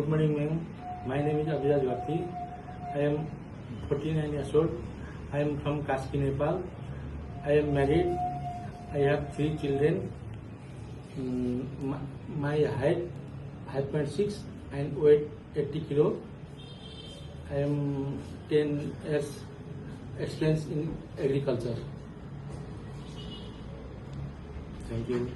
Good morning, ma'am. My name is Abhiraj Bhakti. I am 49 years old. I am from Kaski, Nepal. I am married. I have 3 children. My height 5.6 and weight 80 kilo. I am 10 years experience in agriculture. Thank you.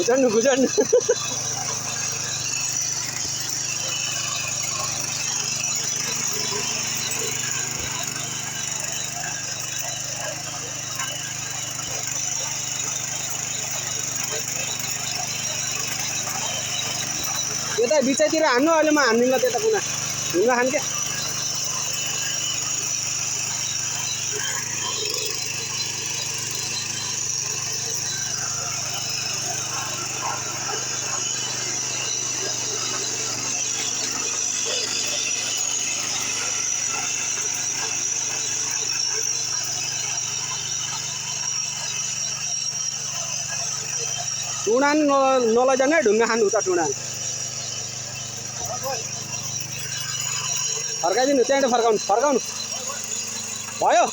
गुजर्नु यता बिचैतिर हान्नु अहिले म हान्दिनँ त्यता कुना ढुङ्गा खान क्या टुडान नलैजाने ढुङ्गा खानु उता टुडान फर्काइदिनु त्यहाँबाट फर्काउनु भयो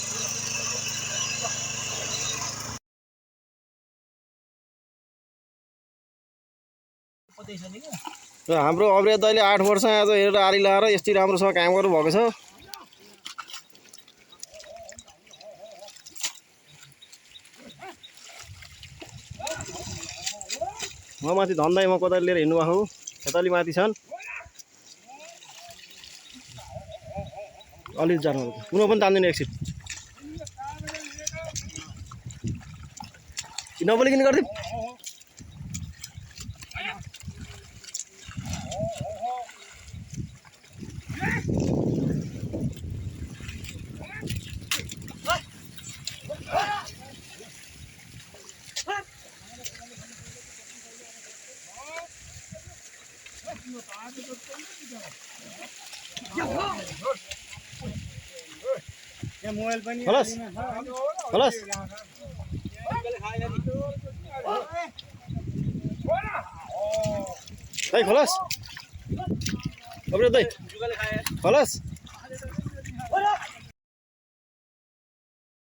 हाम्रो अवरेज दाइले 8 वर्ष आज हेरेर आली लाएर यति राम्रोसँग काम गर्नु भएको छ म माथि धन्दाइमा कोदाली लिएर हिँड्नु भएको खेताली माथि छन् अलि जानु कुनै पनि तान्दैन एकछिन नबोलिकन गर्दै मोबाइल पनि खलास खलास दाइ खलास अबरे दाइ खलास